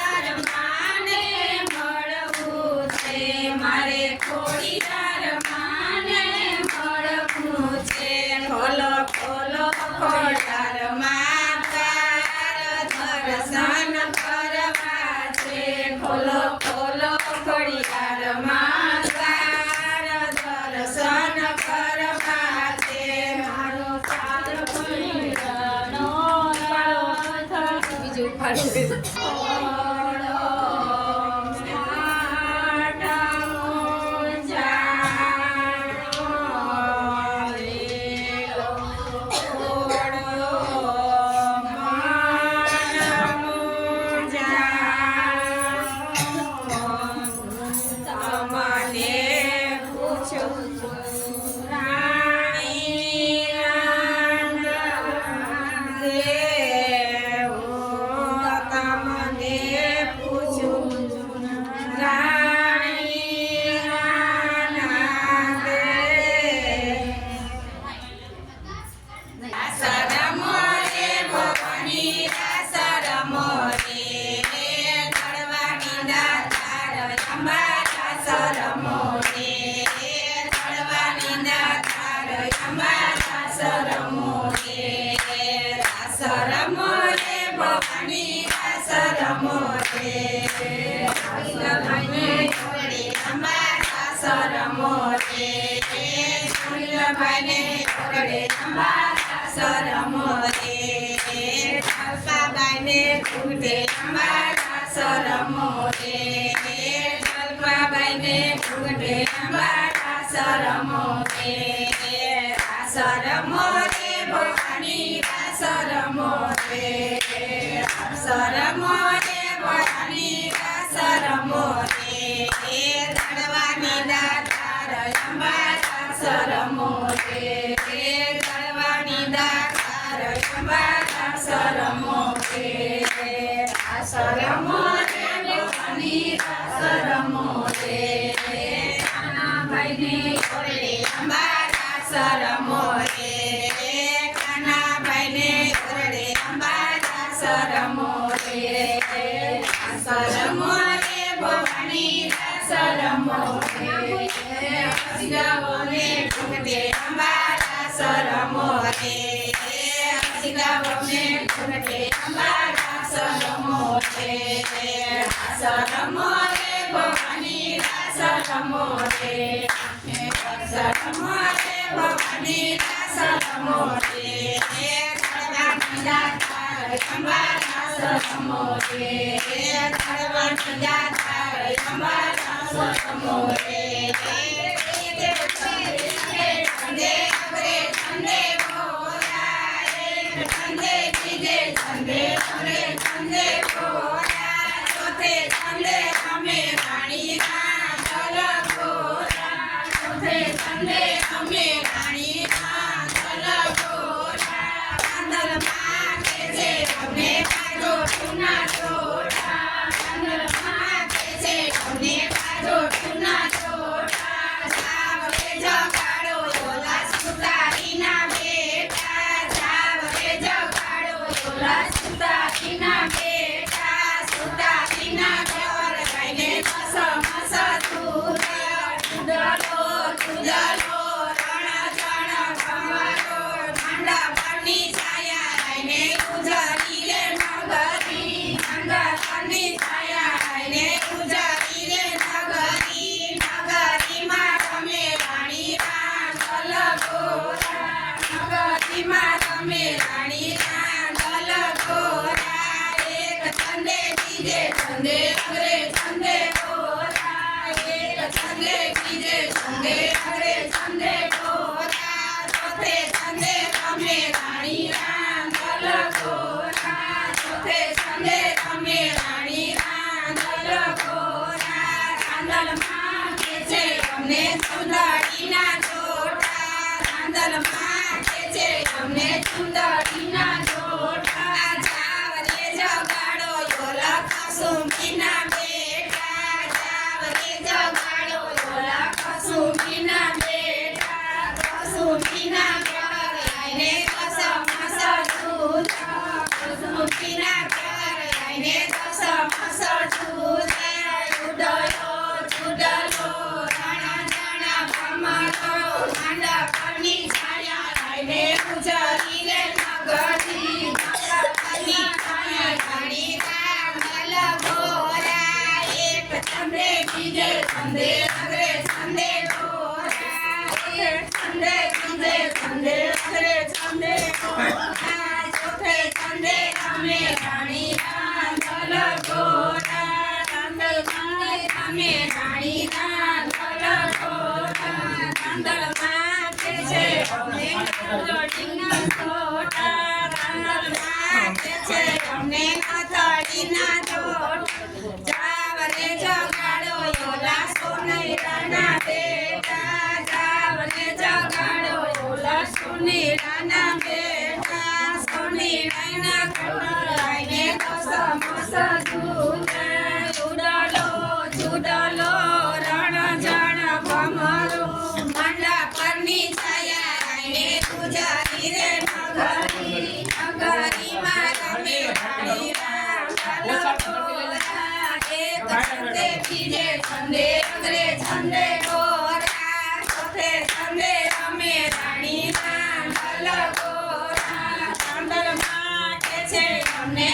માને મળવું છે, મારે ખોડિયાર માને મળવું છે. ખોલો ખોલો ખોડિયાર માતા દર્શન કરવા છે. ખોલો ખોલો ખોડિયાર માતા દર્શન કરવા છે. મારો ચાર પૈડાનો રથ બીજું ફાડું સુંદરીના છંદે બીજે છંદે નગરે છંદે ગોરા છંદે છંદે છંદે નગરે છંદે ગોરા ચોથે છંદે રમે રાણી રાંધલ ગોરા રાંધલમાં રમે રાણી રાંધલ ગોરા રાંધલમાં કે છે અમને નથડીના છોટા રાંધલમાં કે છે અમને નથડીના છોટા જાવને જગાડો યોલા સોનૈરાના બેટા જાવને જગાડો યોલા સોનૈરાના બેટા સોનૈરાના કટરાઈને સમસ જુદા જુડલો જુડલો રણ જણ ભમરો મંડા પરની છાયા રાઈને પૂજારી રે નગરી નગરીમાં રમે રાણી રાંધલ ગોરા એક છંદે બીજે છંદે નગરે છંદે ગોરા ચોથે છંદે રમે રાણી રાંધલ ગોરા રાંધલમાં કે છે અમને